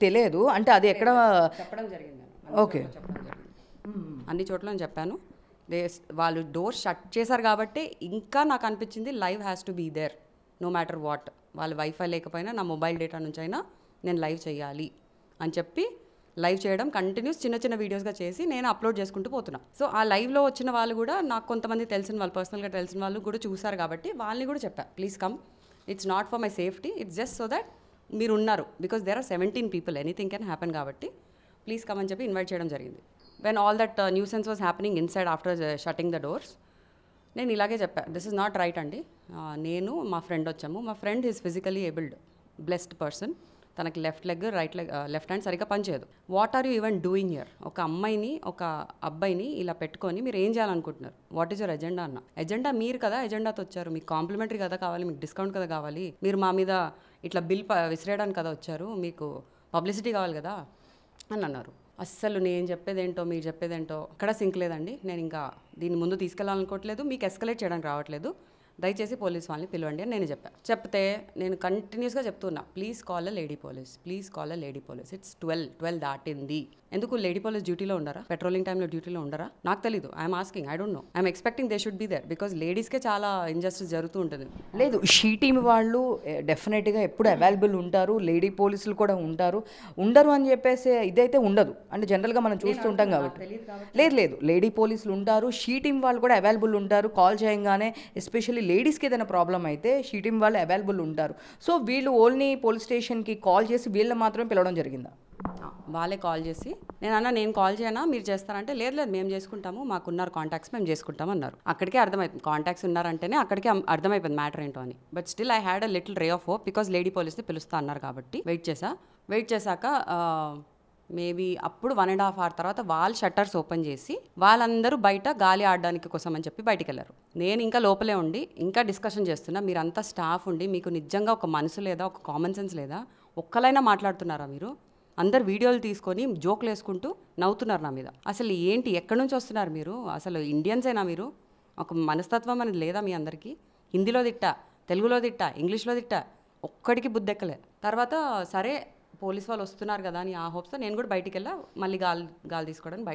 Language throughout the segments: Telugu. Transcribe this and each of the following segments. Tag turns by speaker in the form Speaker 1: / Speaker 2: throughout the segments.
Speaker 1: తెలియదు అంటే అది ఎక్కడ
Speaker 2: చెప్పడం జరిగింది.
Speaker 1: ఓకే
Speaker 2: అన్ని చోట్ల నేను చెప్పాను. వాళ్ళు డోర్ షట్ చేశారు కాబట్టి ఇంకా నాకు అనిపించింది live has to be there no matter what. వాళ్ళు వైఫై లేకపోయినా నా మొబైల్ డేటా నుంచి అయినా నేను లైవ్ చేయాలి అని చెప్పి లైవ్ చేయడం కంటిన్యూస్ చిన్న చిన్న వీడియోస్గా చేసి నేను అప్లోడ్ చేసుకుంటూ పోతున్నా. సో ఆ లైవ్లో వచ్చిన వాళ్ళు కూడా నాకు కొంతమంది తెలిసిన వాళ్ళు, పర్సనల్గా తెలిసిన వాళ్ళు కూడా చూసారు కాబట్టి వాళ్ళని కూడా చెప్పా, please come, it's not for my safety, it's just so that మీరు ఉన్నారు, because there are 17 people, anything can happen కాబట్టి ప్లీజ్ కమ్ అని చెప్పి ఇన్వైట్ చేయడం జరిగింది. When all that nuisance was happening inside after shutting the doors, నేను ఇలాగే చెప్పా, దిస్ ఇస్ నాట్ రైట్ అండి. నేను మా ఫ్రెండ్ వచ్చాము, మా friend is physically abled, blessed person, తనకి left leg right leg left hand సరిగ్గా పనిచేయదు. What are you even doing here? ఒక అమ్మాయిని ఒక అబ్బాయిని ఇలా పెట్టుకొని మీరు ఏం చేయాలనుకుంటున్నారు? వాట్ ఈస్ యువర్ ఎజెండా అన్న. ఎజెండా మీరు కదా, ఎజెండాతో వచ్చారు, మీకు కాంప్లిమెంటరీ కదా కావాలి, మీకు డిస్కౌంట్ కదా కావాలి, మీరు మా మీద ఇట్లా బిల్ విసిరేయడానికి కదా వచ్చారు, మీకు పబ్లిసిటీ కావాలి కదా అని అన్నారు. అస్సలు నేను చెప్పేదేంటో మీరు చెప్పేదేంటో అక్కడ సింక్ లేదండి. నేను ఇంకా దీన్ని ముందు తీసుకెళ్ళాలనుకోవట్లేదు, మీకు ఎస్కలేట్ చేయడానికి రావట్లేదు, దయచేసి పోలీస్ వాళ్ళని పిలవండి అని నేను చెప్తే నేను కంటిన్యూస్గా చెప్తున్నా, please call a lady police, please call a lady police. It's 12 దాటింది. ఎందుకు లేడీ పోలీస్ డ్యూటీలో ఉండరా? పెట్రోలింగ్ టైంలో డ్యూటీలో ఉండరా? నాకు తెలీదు. I'm asking, I don't know, I'm expecting they should be there, because లేడీస్కే చాలా ఇంజస్టిస్ జరుగుతూ ఉంటుంది.
Speaker 1: లేదు, షీ టీమ్ వాళ్ళు డెఫినెట్గా ఎప్పుడు అవైలబుల్ ఉంటారు, లేడీ పోలీసులు కూడా ఉండరు అని చెప్పేసి ఇదైతే ఉండదు. అంటే జనరల్గా మనం చూస్తుంటాం కాబట్టి. లేదు, లేడీ పోలీసులు ఉంటారు, షీ టీమ్ వాళ్ళు కూడా అవైలబుల్ ఉంటారు. కాల్ చేయగానే ఎస్పెషల్లీ లేడీస్కి ఏదైనా ప్రాబ్లం అయితే షీ టీమ్ వాళ్ళు అవైలబుల్ ఉంటారు. సో వీళ్ళు ఓన్లీ పోలీస్ స్టేషన్కి కాల్ చేసి వీళ్ళని మాత్రమే పిలవడం జరిగిందా?
Speaker 2: వాళ్ళే కాల్ చేసి, నేను కాల్ చేయనా మీరు చేస్తారంటే, లేదు మేము చేసుకుంటాము, మాకున్నారు కాంటాక్ట్స్, మేము చేసుకుంటాము అన్నారు. అక్కడికే అర్థమైపోయింది, కాంటాక్ట్స్ ఉన్నారంటేనే అక్కడికే అర్థమైపోయింది మ్యాటర్ ఏంటో అని. But still I had a little ray of hope, because lady పోలీస్ని పిలుస్తా అన్నారు కాబట్టి వెయిట్ చేశాక మేబీ అప్పుడు 1.5 hour తర్వాత వాళ్ళు షట్టర్స్ ఓపెన్ చేసి వాళ్ళందరూ బయట గాలి ఆడడానికి కోసం అని చెప్పి బయటికి వెళ్ళారు. నేను ఇంకా లోపలే ఉండి ఇంకా డిస్కషన్ చేస్తున్నా, మీరంతా స్టాఫ్ ఉండి మీకు నిజంగా ఒక మనసు లేదా, ఒక కామన్ సెన్స్ లేదా? ఒక్కలైనా మాట్లాడుతున్నారా మీరు? అందరు వీడియోలు తీసుకొని జోకులు వేసుకుంటూ నవ్వుతున్నారు నా మీద. అసలు ఏంటి, ఎక్కడి నుంచి వస్తున్నారు మీరు? అసలు ఇండియన్సేనా మీరు? ఒక మనస్తత్వం అనేది లేదా మీ అందరికీ? హిందీలో తిట్టా, తెలుగులో తిట్టా, ఇంగ్లీష్లో తిట్టా, ఒక్కడికి బుద్ధెక్కలే. తర్వాత సరే పోలీస్ వాళ్ళు వస్తున్నారు కదా అని ఆ హోప్స్తో నేను కూడా బయటికి వెళ్ళా, మళ్ళీ గాలి తీసుకోవడానికి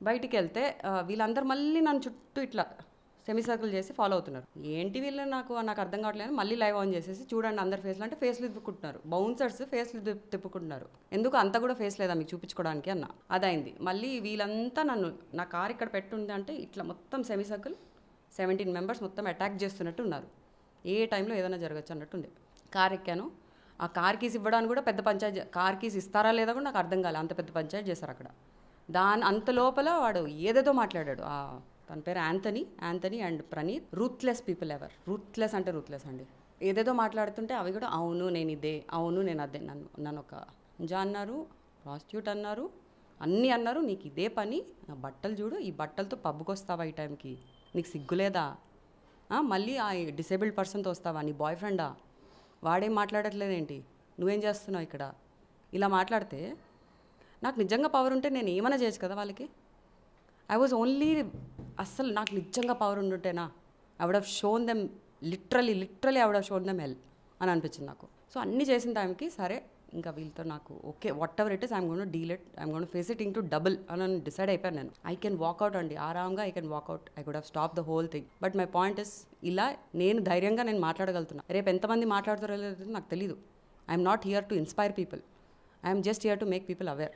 Speaker 2: బయటికి వెళ్తే వీళ్ళందరూ మళ్ళీ నన్ను చుట్టూ ఇట్లా సెమీ సర్కిల్ చేసి ఫాలో అవుతున్నారు. ఏంటి వీళ్ళు నాకు అర్థం కావట్లేదు. మళ్ళీ లైవ్ ఆన్ చేసేసి చూడండి అందరు ఫేస్లు అంటే ఫేస్లు తిప్పుకుంటున్నారు, బౌన్సర్స్ ఫేస్లు తిప్పుకుంటున్నారు. ఎందుకు అంతా కూడా ఫేస్ లేదా మీకు చూపించుకోవడానికి అన్న. అదైంది. మళ్ళీ వీళ్ళంతా నా కార్ ఇక్కడ పెట్టుంది అంటే ఇట్లా మొత్తం సెమీ సర్కిల్ 17 members మొత్తం అటాక్ చేస్తున్నట్టు ఉన్నారు. ఏ టైంలో ఏదైనా జరగచ్చు అన్నట్టుంది. కార్ ఎక్కాను, ఆ కార్ కీస్ ఇవ్వడానికి కూడా పెద్ద పంచాయతీ, కార్ కీస్ ఇస్తారా లేదా కూడా నాకు అర్థం కాలేదు, అంత పెద్ద పంచాయతీ చేశారు అక్కడ. అంత లోపల వాడు ఏదేదో మాట్లాడాడు. తన పేరు Anthony and Praneeth. Ruthless people ever, ruthless అంటే రూత్లెస్ అండి. ఏదేదో మాట్లాడుతుంటే అవి కూడా అవును నేను ఇదే, అవును నేను అదే, నన్ను ఒక నిజా అన్నారు, ప్రాస్టిట్యూట్ అన్నారు, అన్నీ అన్నారు. నీకు ఇదే పని, నా బట్టలు చూడు, ఈ బట్టలతో పబ్కి వస్తావా ఈ టైంకి, నీకు సిగ్గులేదా? మళ్ళీ ఆ డిసేబుల్డ్ పర్సన్తో వస్తావా, నీ బాయ్ ఫ్రెండా? వాడేం మాట్లాడట్లేదేంటి, నువ్వేం చేస్తున్నావు ఇక్కడ? ఇలా మాట్లాడితే నాకు నిజంగా పవర్ ఉంటే నేను ఏమైనా చేయొచ్చు కదా వాళ్ళకి. ఐ వాజ్ ఓన్లీ, అస్సలు నాకు నిజంగా పవర్ ఉండుంటేనా I would have shown them literally I would have shown them hell అని అనిపించింది నాకు. సో అన్నీ చేసిన టైంకి సరే ఇంకా వీళ్ళతో నాకు okay, whatever it is I'm gonna deal it, I'm gonna face it into double అని డిసైడ్ అయిపోయాను నేను. ఐ కెన్ వాక్అవుట్ అండి, ఆరాంగా I can walk out, I could have stop the whole thing. But my point is, ఇలా నేను ధైర్యంగా నేను మాట్లాడగలుగుతున్నా. రేపు ఎంతమంది మాట్లాడుతారో లేదో నాకు తెలీదు. I'm not here to inspire people, I'm just hear to make people aware.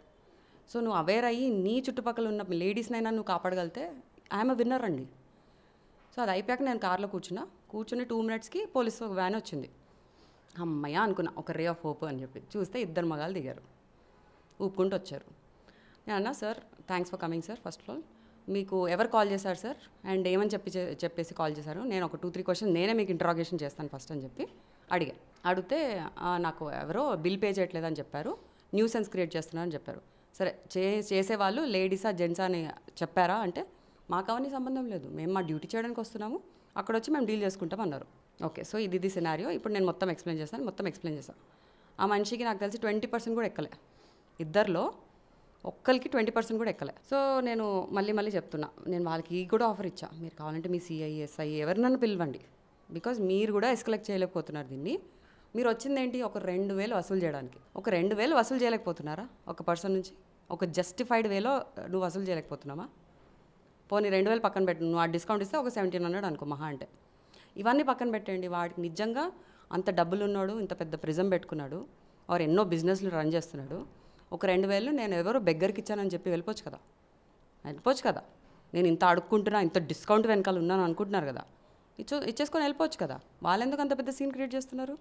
Speaker 2: So నువ్వు అవేర్ అయ్యి నీ చుట్టుపక్కల ఉన్న లేడీస్నైనా నువ్వు కాపాడగలిగితే ఐఎమ్ అ విన్నర్ అండి. సో అది అయిపోయాక నేను కార్లో కూర్చుని 2 minutesకి పోలీసు వ్యాన్ వచ్చింది. అమ్మయ్య అనుకున్నా, ఒక రే ఆఫ్ హోప్ అని చెప్పి. చూస్తే 2 మగాళ్ళు దిగారు, ఊపుకుంటూ వచ్చారు. నేను అన్నా, sir thanks for coming sir, first of all మీకు ఎవరు కాల్ చేశారు సార్ అండ్ ఏమని చెప్పేసి కాల్ చేశారు, నేను ఒక 2-3 questions నేనే మీకు ఇంట్రాగేషన్ చేస్తాను ఫస్ట్ అని చెప్పి అడిగితే నాకు ఎవరో బిల్ పే చేయట్లేదని చెప్పారు, న్యూసెన్స్ క్రియేట్ చేస్తున్నారని చెప్పారు. సరే చేసేవాళ్ళు లేడీసా జెంట్సా అని చెప్పారా అంటే, మాకు అవన్నీ సంబంధం లేదు, మేము మా డ్యూటీ చేయడానికి వస్తున్నాము, అక్కడ వచ్చి మేము డీల్ చేసుకుంటాం అన్నారు. ఓకే, సో ఇది సినారియో, ఇప్పుడు నేను మొత్తం ఎక్స్ప్లెయిన్ చేశాను. ఆ మనిషికి నాకు తెలిసి 20% కూడా ఎక్కలే, ఇద్దరిలో ఒక్కరికి 20% కూడా ఎక్కలే. సో నేను మళ్ళీ చెప్తున్నా, నేను వాళ్ళకి కూడా ఆఫర్ ఇచ్చా, మీరు కావాలంటే మీ సిఐ ఎస్ఐ ఎవరినన్నా పిలవండి, బికాజ్ మీరు కూడా ఎస్కలెక్ట్ చేయలేకపోతున్నారు దీన్ని, మీరు వచ్చిందేంటి ఒక 2,000 వసూలు చేయడానికి. ఒక 2,000 వసూలు చేయలేకపోతున్నారా ఒక పర్సన్ నుంచి? ఒక జస్టిఫైడ్ వేలో నువ్వు వసూలు చేయలేకపోతున్నావా? పోనీ 2,000 పక్కన పెట్టు, నువ్వు ఆ డిస్కౌంట్ ఇస్తే ఒక 1,700 అనుకో మహా అంటే. ఇవన్నీ పక్కన పెట్టండి. వాడికి నిజంగా అంత డబ్బులు ఉన్నాడు, ఇంత పెద్ద ప్రిజం పెట్టుకున్నాడు, ఆర్ ఎన్నో బిజినెస్లు రన్ చేస్తున్నాడు. ఒక 2,000 నేను ఎవరో బెగ్గరికి ఇచ్చానని చెప్పి వెళ్ళిపోవచ్చు కదా. నేను ఇంత అడుక్కుంటున్నా, ఇంత డిస్కౌంట్ వెనకాల ఉన్నాను అనుకుంటున్నారు కదా, ఇచ్చేసుకొని వెళ్ళిపోవచ్చు కదా. వాళ్ళు ఎందుకు అంత పెద్ద సీన్ క్రియేట్ చేస్తున్నారు?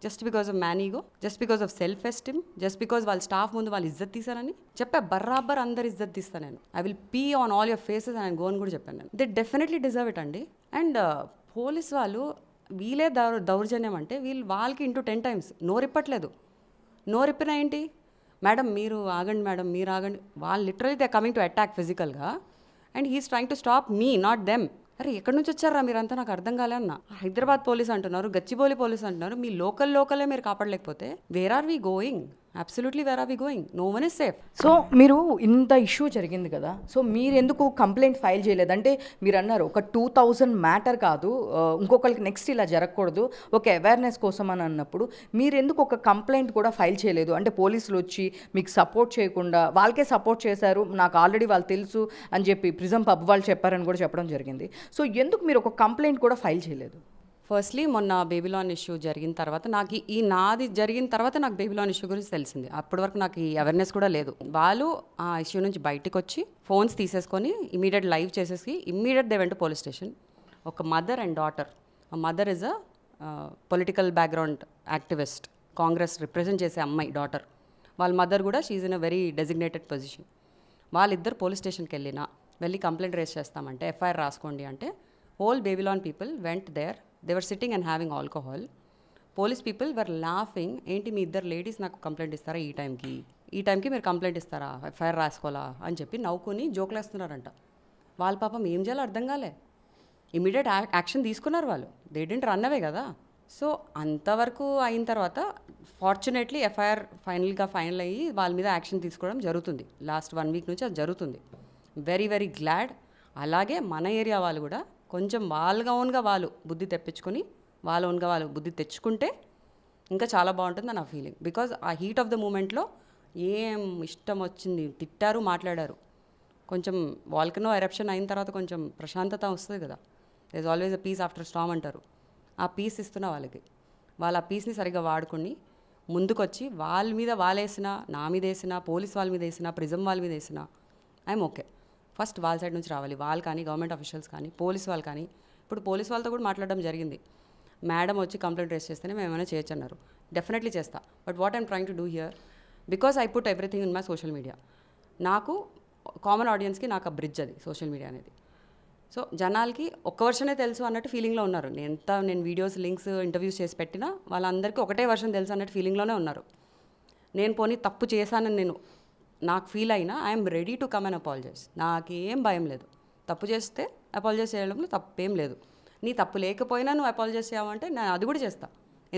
Speaker 2: Just because of man ego, just because of self esteem, just because వాళ్ళ స్టాఫ్ ముందు వాళ్ళు ఇజ్జత్ తీశారని చెప్పా. బర్రాబర్ అందరు ఇజ్జత్ తీస్తాను నేను. I will pee on all your faces and gone కూడా చెప్పాను నేను. దే డెఫినెట్లీ డిజర్వ్ ఇట్ అండి. అండ్ పోలీస్ వాళ్ళు వీళ్ళే దౌర్జన్యం అంటే వాళ్ళకి ఇంటూ 10 times నోరిప్పట్లేదు. నోరిప్పినా ఏంటి, మేడం మీరు ఆగండి, మేడం మీరు ఆగండి. వాళ్ళు literally they coming to attack ఫిజికల్గా and he's trying to stop me, not them. అరే ఎక్కడి నుంచి వచ్చారా మీరంతా, నాకు అర్థం కాలే అన్న. హైదరాబాద్ పోలీస్ అంటున్నారు, గచ్చిబౌలి పోలీస్ అంటున్నారు. మీ లోకలే మీరు కాపాడలేకపోతే where are we going? Absolutely where are we going? No one is safe.
Speaker 1: So మీరు ఇంత ఇష్యూ జరిగింది కదా, సో మీరు ఎందుకు కంప్లైంట్ ఫైల్ చేయలేదు? అంటే మీరు అన్నారు ఒక 2,000 మ్యాటర్ కాదు, ఇంకొకరికి నెక్స్ట్ ఇలా జరగకూడదు, ఒక అవేర్నెస్ కోసం అని అన్నప్పుడు మీరు ఎందుకు ఒక కంప్లైంట్ కూడా ఫైల్ చేయలేదు? అంటే పోలీసులు వచ్చి మీకు సపోర్ట్ చేయకుండా వాళ్ళకే సపోర్ట్ చేశారు, నాకు ఆల్రెడీ వాళ్ళు తెలుసు అని చెప్పి ప్రిజం పబ్ వాళ్ళు చెప్పారని కూడా చెప్పడం జరిగింది. సో ఎందుకు మీరు ఒక కంప్లైంట్ కూడా ఫైల్ చేయలేదు?
Speaker 2: ఫస్ట్లీ మొన్న బేబీలాన్ ఇష్యూ జరిగిన తర్వాత నాకు ఈ నాది జరిగిన తర్వాత నాకు బేబీలాన్ ఇష్యూ గురించి తెలిసింది. అప్పటి వరకు నాకు ఈ అవేర్నెస్ కూడా లేదు. వాళ్ళు ఆ ఇష్యూ నుంచి బయటకు వచ్చి ఫోన్స్ తీసేసుకొని ఇమీడియట్ లైవ్ చేసేసి immediate they went to police station. ఒక mother and daughter. Mother is a political background activist, Congress represent చేసే అమ్మాయి డాటర్. వాళ్ళ మదర్ కూడా she's in a very designated position. వాళ్ళిద్దరు పోలీస్ స్టేషన్కి వెళ్ళి కంప్లైంట్ రేస్ చేస్తామంటే, ఎఫ్ఐఆర్ రాసుకోండి అంటే, whole Babylon people went there. They were sitting and having alcohol. Police people were laughing. ఏంటి మీ ఇద్దరు లేడీస్ నాకు కంప్లైంట్ ఇస్తారా ఈ టైంకి మీరు కంప్లైంట్ ఇస్తారా, ఎఫ్ఐఆర్ రాసుకోవాలా అని చెప్పి నవ్వుకొని జోకులు వేస్తున్నారంట. వాళ్ళ పాపం ఏం చేయాలో అర్థం కాలే. ఇమీడియట్ యాక్షన్ తీసుకున్నారు వాళ్ళు. దే డిడ్ంట్ రన్ అవే కదా. సో అంతవరకు అయిన తర్వాత ఫార్చునేట్లీ ఎఫ్ఐఆర్ ఫైనల్ అయ్యి వాళ్ళ మీద యాక్షన్ తీసుకోవడం జరుగుతుంది. లాస్ట్ 1 week నుంచి అది జరుగుతుంది. Very very glad. అలాగే మన ఏరియా వాళ్ళు కూడా కొంచెం వాళ్ళ ఓన్గా వాళ్ళు బుద్ధి తెప్పించుకొని వాళ్ళు బుద్ధి తెచ్చుకుంటే ఇంకా చాలా బాగుంటుంది నా ఫీలింగ్. బికాజ్ ఆ హీట్ ఆఫ్ ద మూమెంట్లో ఏం ఇష్టం వచ్చింది తిట్టారు, మాట్లాడారు. కొంచెం వాల్కనో ఎరప్షన్ అయిన తర్వాత కొంచెం ప్రశాంతత వస్తుంది కదా. There is always a peace after storm అంటారు. ఆ పీస్ ఇస్తున్నా వాళ్ళకి. వాళ్ళు ఆ పీస్ని సరిగ్గా వాడుకొని ముందుకొచ్చి వాళ్ళ మీద వాళ్ళేసినా, నా మీద వేసినా, పోలీస్ వాళ్ళ మీద వేసినా, ప్రిజం వాళ్ళ మీద వేసినా ఐఎమ్ ఓకే. ఫస్ట్ వాళ్ళ సైడ్ నుంచి రావాలి. వాళ్ళు కానీ, గవర్నమెంట్ అఫీషియల్స్ కానీ, పోలీస్ వాళ్ళు కానీ. ఇప్పుడు పోలీస్ వాళ్ళతో కూడా మాట్లాడడం జరిగింది. మేడం వచ్చి కంప్లైంట్ రేస్ చేస్తేనే మేము ఏమైనా చేయొచ్చు అన్నారు. డెఫినెట్లీ చేస్తా. But what I'm trying to do here, because I put everything in my social media. నాకు కామన్ ఆడియన్స్కి నాకు ఆ బ్రిడ్జ్ అది సోషల్ మీడియా అనేది. సో జనాలకి ఒక్క వర్షనే తెలుసు అన్నట్టు ఫీలింగ్లో ఉన్నారు. నేను వీడియోస్, లింక్స్, ఇంటర్వ్యూస్ చేసి పెట్టినా వాళ్ళందరికీ ఒకటే వర్షన్ తెలుసు అన్నట్టు ఫీలింగ్లోనే ఉన్నారు. నేను పోనీ తప్పు చేశానని నాకు ఫీల్ అయినా I'm ready to come and apologise. నాకేం భయం లేదు. తప్పు చేస్తే అపాలజైజ్ చేయడంలో తప్పేం లేదు. నీ తప్పు లేకపోయినా నువ్వు అపాలజైజ్ చేయమంటే నేను అది కూడా చేస్తా.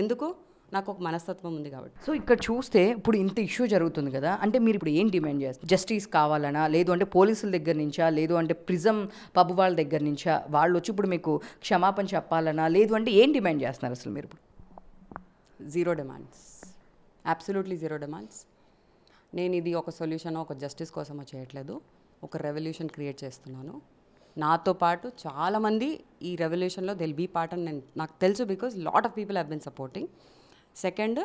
Speaker 2: ఎందుకు? నాకు ఒక మనస్తత్వం ఉంది కాబట్టి.
Speaker 1: సో ఇక్కడ చూస్తే ఇప్పుడు ఇంత ఇష్యూ జరుగుతుంది కదా, అంటే మీరు ఇప్పుడు ఏం డిమాండ్ చేస్తారు? జస్టిస్ కావాలనా, లేదు అంటే పోలీసుల దగ్గర నుంచా, లేదు అంటే ప్రిజం పబ్ వాళ్ళ దగ్గర నుంచా వాళ్ళు వచ్చి ఇప్పుడు మీకు క్షమాపణ చెప్పాలనా, లేదు అంటే ఏం డిమాండ్ చేస్తున్నారు అసలు మీరు ఇప్పుడు?
Speaker 2: Zero demands, absolutely zero demands. నేను ఇది ఒక సొల్యూషన్, ఒక జస్టిస్ కోసమో చేయట్లేదు. ఒక రెవల్యూషన్ క్రియేట్ చేస్తున్నాను. నాతో పాటు చాలామంది ఈ రెవల్యూషన్లో దిల్ బీ పార్ట్ అని నాకు తెలుసు. Because lot of people have been supporting. Second,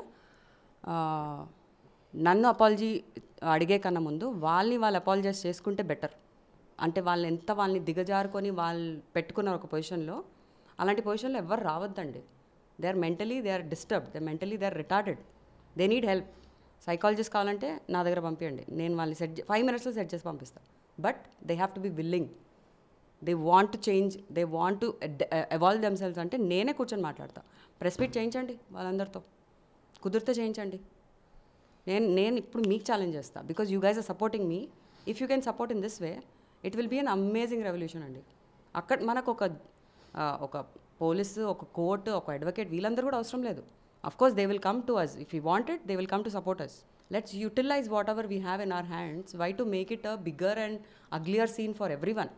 Speaker 2: నన్ను అపాలజీ అడిగే కన్నా ముందు వాళ్ళు అపాలజైజ్ చేసుకుంటే బెటర్. అంటే వాళ్ళని దిగజారుకొని వాళ్ళు పెట్టుకున్న ఒక పొజిషన్లో, అలాంటి పొజిషన్లో ఎవరు రావద్దండి. They are mentally disturbed, mentally they are retarded, they need help. Psychologist కావాలంటే నా దగ్గర పంపించండి, నేను వాళ్ళని 5 minutesలో సెట్ చేసి పంపిస్తాను. But they have to be willing, they want to change, they want to evolve themselves. అంటే నేనే కూర్చొని మాట్లాడతా. ప్రెస్ మీట్ చేయించండి వాళ్ళందరితో, కుదిరితే చేయించండి. నేను ఇప్పుడు మీకు ఛాలెంజ్ చేస్తా. Because you guys are supporting me. If you can support in this way, it will be an amazing revolution అండి. అక్కడ మనకు ఒక పోలీసు, ఒక కోర్టు, ఒక అడ్వకేట్ వీళ్ళందరూ కూడా అవసరం లేదు. Of course, they will come to us. If we want it, they will come to support us. Let's utilize whatever we have in our hands. Why to make it a bigger and uglier scene for everyone?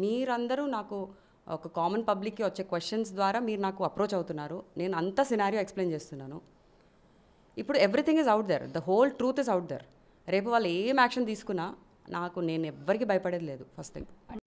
Speaker 2: మీరందరూ నాకు ఒక కామన్ పబ్లిక్కి వచ్చే క్వశ్చన్స్ ద్వారా మీరు నాకు అప్రోచ్ అవుతున్నారు. నేను అంత సినారియో ఎక్స్ప్లెయిన్ చేస్తున్నాను. ఇప్పుడు everything is out there, the whole truth is out there. రేపు వాళ్ళు ఏం యాక్షన్ తీసుకున్నా నేను ఎవ్వరికి భయపడేది లేదు. First thing.